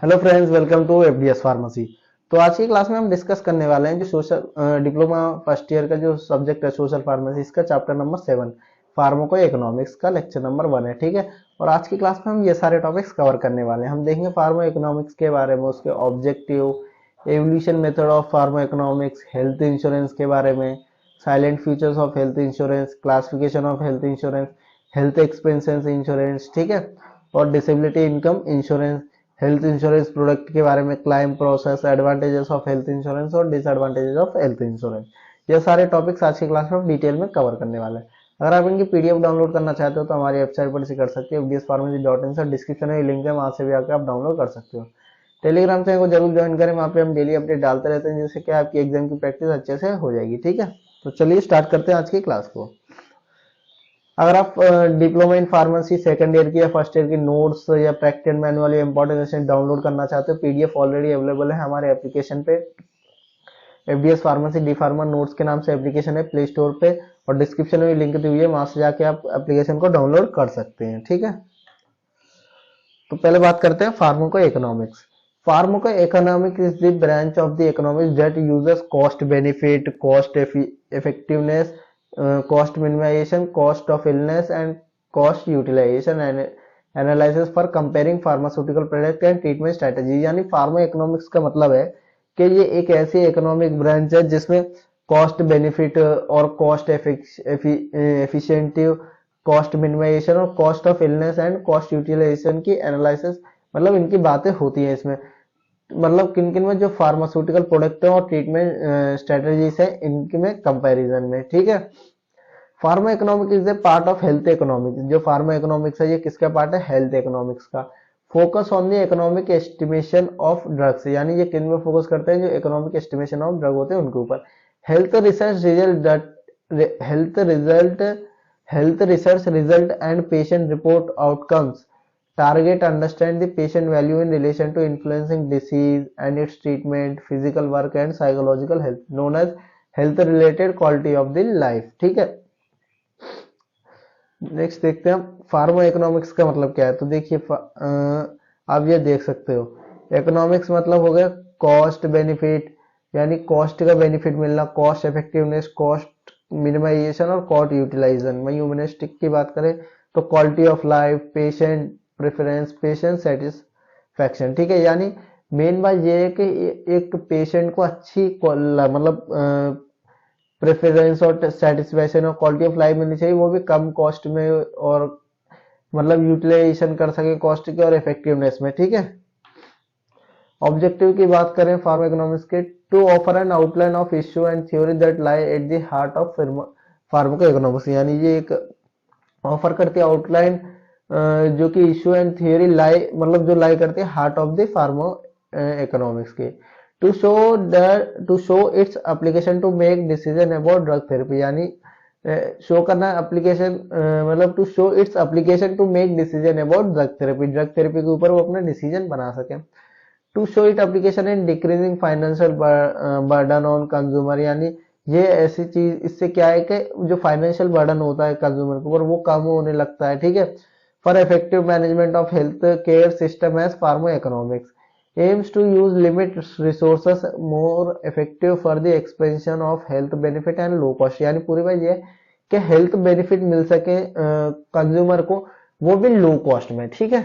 Hello friends, welcome to FDS pharmacy. तो आज की क्लास में हम डिस्कस करने वाले हैं जो सोशल डिप्लोमा फर्स्ट ईयर का जो सब्जेक्ट है सोशल फार्मेसी, इसका चैप्टर नंबर 7 फार्माको इकोनॉमिक्स का लेक्चर नंबर 1 है। ठीक है। और आज की क्लास में हम ये सारे टॉपिक्स कवर करने वाले हैं। हम देखेंगे फार्मा इकोनॉमिक्स के बारे में, उसके objective, evolution method of pharma economics, health insurance के बारे में, salient features of health insurance, classification of health insurance, health expenses insurance, ठीक है, और disability income insurance, health insurance product के बारे में, climb process, advantages of health insurance और डिसएडवांटेजेस ऑफ हेल्थ इंश्योरेंस। ये सारे टॉपिक्स आज की क्लास में हम डिटेल में कवर करने वाले हैं। अगर आप इनकी पीडीएफ डाउनलोड करना चाहते हो तो हमारी वेबसाइट पर से कर सकते हो, fdspharmacy.in से डिस्क्रिप्शन में लिंक है, वहां से भी आकर आप डाउनलोड कर सकते हो। टेलीग्राम चैनल को जरूर ज्वाइन करें, वहां पे हम डेली अपडेट डालते रहते हैं, जिससे कि आपकी एग्जाम की प्रैक्टिस अच्छे से हो जाएगी। ठीक है। तो चलिए स्टार्ट करते हैं आज की क्लास को। अगर आप diploma in pharmacy second year की या फर्स्ट ईयर की नोट्स या प्रैक्टिकल मैनुअल या इंपॉर्टेंट डाउनलोड करना चाहते हो, पीडीएफ ऑलरेडी अवेलेबल है हमारे एप्लीकेशन पे। FDS pharmacy D pharma notes के नाम से एप्लीकेशन है प्ले स्टोर पे, और डिस्क्रिप्शन में लिंक दी हुई है, वहां से जाके आप एप्लीकेशन को डाउनलोड कर सकते हैं। ठीक है। तो पहले बात करते हैं pharmaco economics. Pharmaco economics is the branch of the economics that uses cost benefit, cost effectiveness, cost minimization, cost of illness and cost utilization and analysis for comparing pharmaceutical product and treatment strategy। यानी pharma economics का मतलब है कि ये एक ऐसी economic branch है जिसमें कॉस्ट बेनिफिट और कॉस्ट एफिशिएंटिव, कॉस्ट मिनिमाइजेशन और cost of illness and cost utilisation की एनालिसिस, मतलब इनकी बातें होती हैं इसमें। मतलब किन किन में जो फार्मास्यूटिकल प्रोडक्ट है और ट्रीटमेंट स्ट्रेटजीज है, इनके में कंपैरिजन में। ठीक है। Pharma economics is a part of health economics. जो फार्मा इकोनॉमिक्स है ये किसका पार्ट है? हेल्थ इकोनॉमिक्स का। Focus on the economic estimation of drugs, यानी ये किन में फोकस करते हैं? जो इकोनॉमिक एस्टिमेशन ऑफ ड्रग होते हैं उनके ऊपर। Health research result, health research result and patient report outcomes target understand the patient value in relation to influencing disease and its treatment, physical work and psychological health, known as health related quality of the life। ठीक है। Next देखते हैं pharma economics का मतलब क्या है। तो देखिए आप ये देख सकते हो, इकोनॉमिक्स मतलब हो गया कॉस्ट बेनिफिट, यानी कॉस्ट का बेनिफिट मिलना, कॉस्ट इफेक्टिवनेस, कॉस्ट मिनिमाइजेशन और कॉस्ट यूटिलाइजेशन। वही ह्यूमनिस्टिक की बात करें तो quality of life, patient preference, patient satisfaction. ठीक है। यानी मेन बात ये है कि एक पेशेंट को अच्छी मतलब प्रेफरेंस और सेटिस्फैक्शन और क्वालिटी ऑफ लाइफ मिलनी चाहिए, वो भी कम कॉस्ट में, और मतलब यूटिलाइजेशन कर सके कॉस्ट के और इफेक्टिवनेस में। ठीक है। ऑब्जेक्टिव की बात करें फार्मा इकोनॉमिक्स के, to offer an outline of issue and theory that lie at the heart of pharma economics. यानी ये एक ऑफर करती है आउटलाइन जो कि इश्यू एंड थ्योरी लाई, मतलब जो लाई करती है heart of the pharma economics के। To show its application to make decision about drug therapy, यानी शो करना एप्लीकेशन, मतलब to show its application to make decision about drug therapy के ऊपर वो अपना डिसीजन बना सके। To show it application in decreasing financial burden on consumer, यानी ये ऐसी चीज, इससे क्या है कि जो फाइनेंशियल बर्डन होता है कंज्यूमर के ऊपर वो कम होने लगता है। ठीक है। For effective management of health care system as pharma economics aims to use limit resources more effective for the expansion of health benefit and low cost। यानी पूरी बात ये है कि हेल्थ बेनिफिट मिल सके कंज्यूमर को, वो भी लो कॉस्ट में। ठीक है।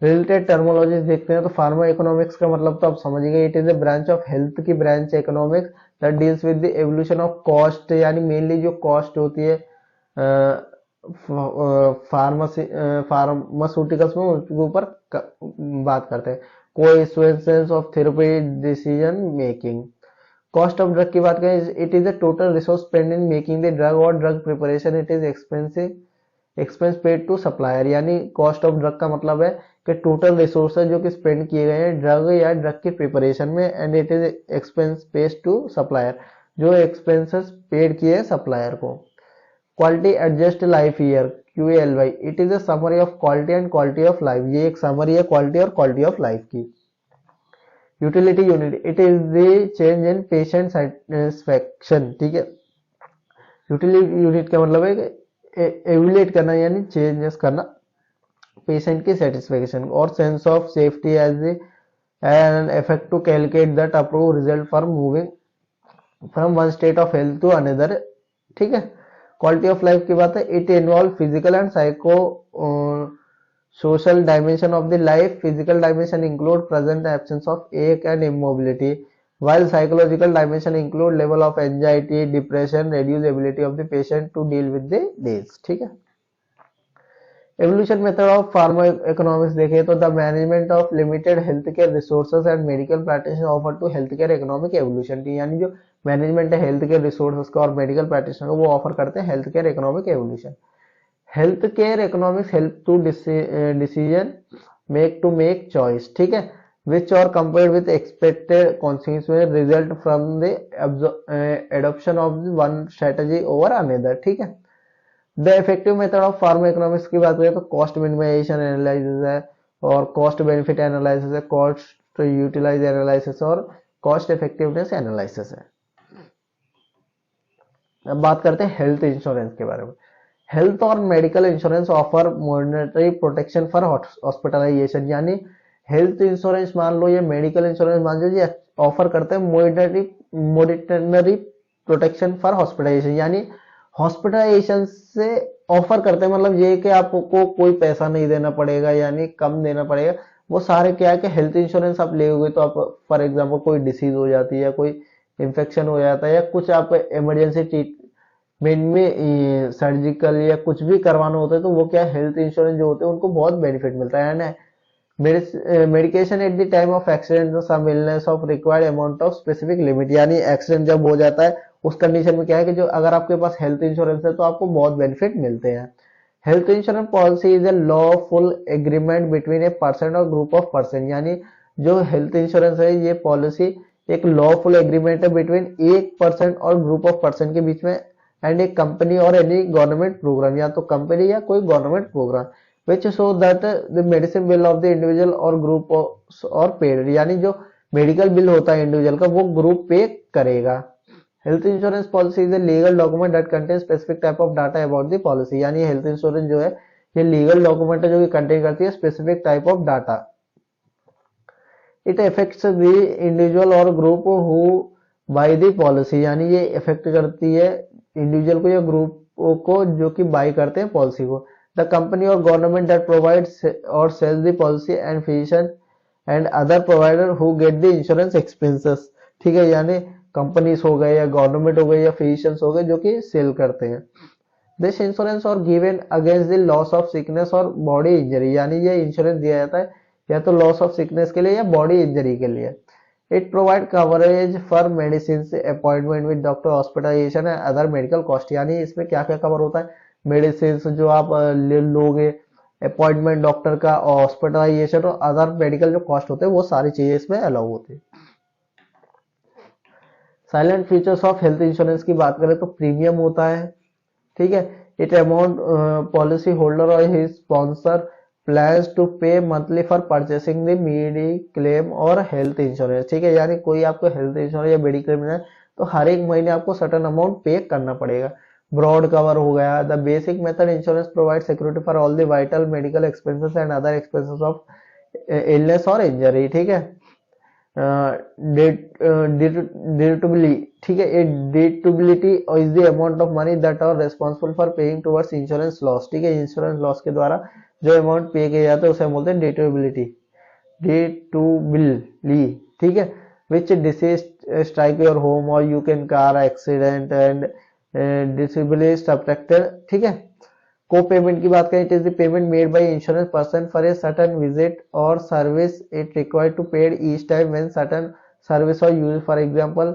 रिलेटेड टर्मोलॉजी देखते हैं तो फार्मा इकोनॉमिक्स का मतलब तो आप समझ गए, it is a branch of health की branch economics that deals with the evolution of cost, यानी मेनली जो कॉस्ट होती है फार्मासी फार्मास्यूटिकल्स में, उसके ऊपर बात करते हैं। Coincidence of therapy decision making. Cost of drug की बात करें, it is a total resource spend in making the drug और drug preparation, it is expense paid to supplier. यानी कॉस्ट ऑफ ड्रग का मतलब है कि टोटल रिसोर्सेज जो कि स्पेंड किए गए हैं ड्रग या ड्रग की प्रिपरेशन में, and it is expense paid to supplier, जो एक्सपेंसेस पेड किए हैं सप्लायर को। Quality adjust life year QALY, it is a summary of quality and quality of life. ये एक समरी है क्वालिटी और क्वालिटी ऑफ लाइफ की। Utility unit, it is the change in patient satisfaction. ठीक है। यूटिलिटी यूनिट का मतलब है एवुलेट करना, यानी चेंजेस करना पेशेंट की सेटिस्फेक्शन और sense of safety as an effect to calculate that approve result for moving from one state of health to another. ठीक है। क्वालिटी ऑफ लाइफ की बात है, it involve physical and psycho social dimension of the life. Physical dimension include present absence of ache and immobility, while psychological dimension include level of anxiety, depression, reduced ability of the patient to deal with the days. ठीक है। Evolution method of pharma economics देखें तो the management of limited health care resources and medical practitioner offer to health care economic evolution, यानी जो management है health care resources का और medical practitioner को वो ऑफर करते हैं health care economic evolution. Health care economics help to decision make to make choice. ठीक है, विच और compared with expected consequence result from the adoption of one strategy over another. ठीक है। The effective method of pharma economics की बात करें तो cost minimization analysis है और कॉस्ट बेनिफिट एनालिसिस है, कॉस्ट यूटिलाइज एनालिसिस और कॉस्ट इफेक्टिवनेस एनालिसिस है। अब बात करते हैं हेल्थ इंश्योरेंस के बारे में। हेल्थ और medical insurance offer monetary protection for hospitalization, यानी हेल्थ इंश्योरेंस मान लो या मेडिकल इंश्योरेंस मान लो, ये ऑफर करते हैं मॉनिटरी प्रोटेक्शन फॉर हॉस्पिटलाइजेशन, यानी हॉस्पिटलाइजेशन से ऑफर करते हैं, मतलब ये कि आपको कोई पैसा नहीं देना पड़ेगा, यानी कम देना पड़ेगा। वो सारे क्या है कि हेल्थ इंश्योरेंस आप ले तो आप फॉर एग्जाम्पल कोई डिसीज हो जाती है, कोई इन्फेक्शन हो जाता है या कुछ आप इमरजेंसी ट्रीटमेंट में सर्जिकल या कुछ भी करवाना होता है तो वो क्या हेल्थ इंश्योरेंस जो होते हैं उनको बहुत बेनिफिट मिलता है ना। Medication at the time of accident some illness of required amount of specific limit, यानी एक्सीडेंट जब हो जाता है उस कंडीशन में क्या है कि जो अगर आपके पास हेल्थ इंश्योरेंस है तो आपको बहुत बेनिफिट मिलते हैं। Health insurance policy is a lawful agreement between a person और ग्रुप ऑफ पर्सन, यानी जो हेल्थ इंश्योरेंस है ये पॉलिसी एक लॉफुल एग्रीमेंट है बिटवीन एक पर्सन और ग्रुप ऑफ पर्सन के बीच में एंड एक कंपनी और एनी गवर्नमेंट प्रोग्राम, या तो कंपनी या कोई government program which show that the medicine bill of the individual और group और paid, यानी जो मेडिकल बिल होता है इंडिविजुअल का वो ग्रुप पे करेगा। Health insurance policy is a legal document that contain specific type of data about the policy, यानी हेल्थ इंश्योरेंस जो है ये लीगल डॉक्यूमेंट है जो कि कंटेन करती है specific type of data. It affects the individual और group who by the policy, यानी ये इफेक्ट करती है इंडिविजुअल को या ग्रुप को जो कि बाय करते हैं पॉलिसी को। The company or government that provides or sells the policy and physician and other provider who get the insurance expenses। ठीक है, यानी कंपनीज हो गए या गवर्नमेंट हो गए या फिजिशियंस हो गए जो कि सेल करते हैं। दिस इंश्योरेंस और given against the loss of sickness और बॉडी इंजरी, यानी ये इंश्योरेंस दिया जाता है या तो लॉस ऑफ सिकनेस के लिए या बॉडी इंजरी के लिए। It provide coverage for medicine appointment with doctor, hospitalization and other medical cost, यानी इसमें क्या क्या कवर होता है, मेडिसिन जो आप ले लोगे, अपॉइंटमेंट डॉक्टर का, और हॉस्पिटलाइजेशन और अदर मेडिकल जो कॉस्ट होते हैं वो सारी चीजें इसमें अलाउ होती है। Salient features of health insurance की बात करें तो प्रीमियम होता है। ठीक है, इट अमाउंट पॉलिसी होल्डर और हिज स्पॉन्सर प्लान्स टू पे monthly for purchasing the mediclaim और हेल्थ इंश्योरेंस। ठीक है, यानी कोई आपको हेल्थ इंश्योरेंस या मेडिक्लेम है तो हर एक महीने आपको सर्टेन अमाउंट पे करना पड़ेगा। ब्रॉड कवर हो गया। The basic method insurance provide security for all the vital medical expenses and other expenses of illness और इंजरी। ठीक है, डिडक्टिबिलिटी, ठीक है, deductibility is the amount of money that are responsible for paying towards insurance loss. ठीक है, insurance loss के द्वारा जो अमाउंट पे किया जाता है उसे बोलते हैं डिडक्टिबिलिटी। डिडक्टिबिलिटी, ठीक है, which disease strike your home or you can car accident and disability subtracted। ठीक है, को पेमेंट की बात करें, it is the payment made by insurance person for a certain visit और service it required to paid each time when certain service और use. For example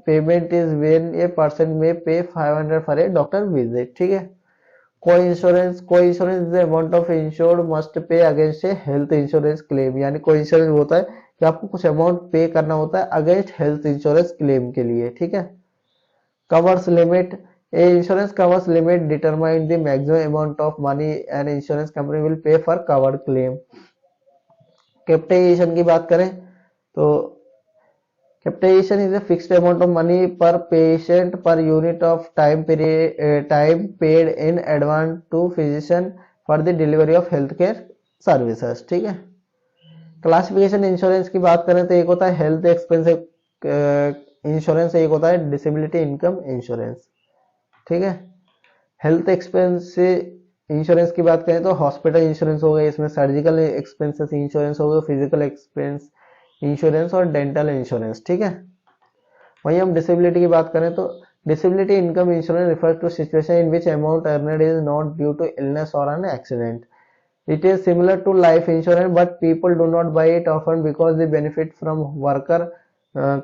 payment is when a person may pay 500 for a doctor visit. ठीक है, कोई insurance is the amount of insured must pay against A health insurance claim, यानी कोई insurance होता है कि आपको कुछ अमाउंट पे करना होता है अगेंस्ट हेल्थ इंश्योरेंस क्लेम के लिए। ठीक है, covers limit, a insurance covers limit determine the maximum amount of money an insurance company will pay for covered claim. Capitalization की बात करें तो capitalization is a fixed amount of money per patient per unit of time paid in advance to physician for the delivery of health care services. ठीक है। Classification insurance की बात करें तो एक होता है हेल्थ एक्सपेंस इंश्योरेंस, एक होता है डिसेबिलिटी इनकम इंश्योरेंस। ठीक है। हेल्थ एक्सपेंस इंश्योरेंस की बात करें तो हॉस्पिटल इंश्योरेंस हो गया, इसमें सर्जिकल एक्सपेंसेस इंश्योरेंस हो गया, फिजिकल एक्सपेंस इंश्योरेंस और डेंटल इंश्योरेंस। ठीक है। वहीं हम डिसेबिलिटी की बात करें तो disability income insurance refers to situation in which amount earned is not due to illness और an accident. It is similar to life insurance, but people do not buy it often because they benefit from worker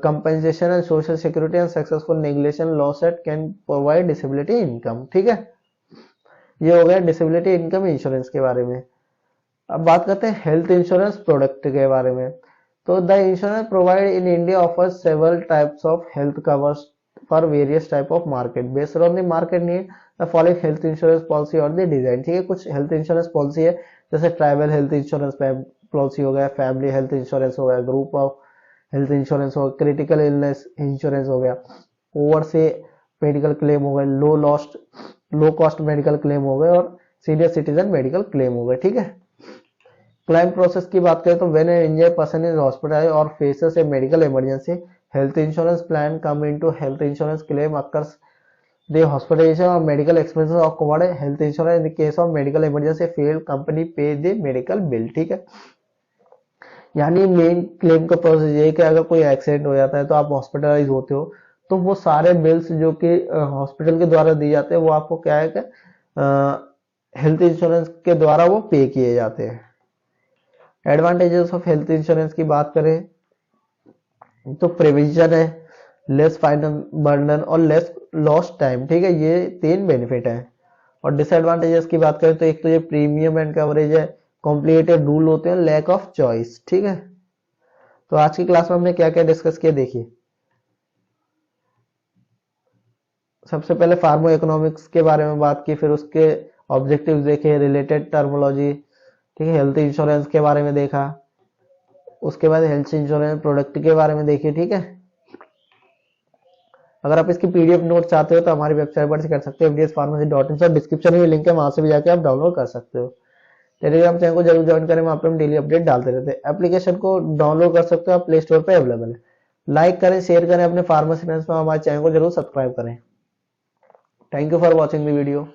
compensation and social security and successful negligence lawsuit can provide disability income। ठीक है। ये हो गया disability income insurance के बारे में। अब बात करते हैं हेल्थ इंश्योरेंस प्रोडक्ट के बारे में। तो the insurance provide in India offers several types of health covers for various type of market based on the market need the following health insurance policy और द डिजाइन। ठीक है। कुछ health insurance policy है जैसे tribal health insurance policy हो गया, family health insurance हो गया, ग्रुप ऑफ हेल्थ इंश्योरेंस हो गया, क्रिटिकल इलनेस इंश्योरेंस हो गया, ओवर से मेडिकल क्लेम हो गए, लो कॉस्ट मेडिकल क्लेम हो गए और सीनियर सिटीजन मेडिकल क्लेम हो गए। ठीक है। क्लाइम प्रोसेस की बात करें तो when an injured person is hospitalised और faces a medical emergency health insurance plan come into health insurance claim occurs the hospitalization or medical expenses are covered health insurance in the case of medical emergency failed company pay the medical bill। ठीक है। यानी main claim का process ये है कि अगर कोई accident हो जाता है तो आप हॉस्पिटलाइज होते हो तो वो सारे बिल्स जो कि हॉस्पिटल के द्वारा दिए जाते हैं वो आपको क्या है कि हेल्थ इंश्योरेंस के द्वारा वो पे किए जाते हैं। एडवांटेजेस ऑफ हेल्थ इंश्योरेंस की बात करें तो प्रिविजन है, लेस फाइनेंस बर्डन और लेस लॉस्ट टाइम। ठीक है। ये 3 बेनिफिट है। और डिसएडवांटेजेस की बात करें तो एक तो ये प्रीमियम एंड कवरेज है, कॉम्प्लिकेटेड रूल होते हैं, लैक ऑफ चॉइस। ठीक है। तो आज की क्लास में हमने क्या क्या डिस्कस किया देखिए। सबसे पहले फार्मो इकोनॉमिक्स के बारे में बात की, फिर उसके ऑब्जेक्टिव्स देखे, रिलेटेड टर्मोलॉजी। ठीक है। हेल्थ इंश्योरेंस के बारे में देखा, उसके बाद हेल्थ इंश्योरेंस प्रोडक्ट के बारे में देखिए। ठीक है। अगर आप इसकी पीडीएफ नोट चाहते हो तो हमारी वेबसाइट पर से कर सकते हो fdspharmacy.in से, डिस्क्रिप्शन में लिंक है, वहां से भी जाके आप डाउनलोड कर सकते हो। टेलीग्राम चैनल को जरूर ज्वाइन करें, वहां पे हम डेली अपडेट डालते रहते हैं। एप्लीकेशन को डाउनलोड कर सकते हो आप, प्ले स्टोर पे अवेलेबल है। लाइक करें, शेयर करें अपने फार्मेसी फ्रेंड्स में, हमारे चैनल को जरूर सब्सक्राइब करें। Thank you for watching the video.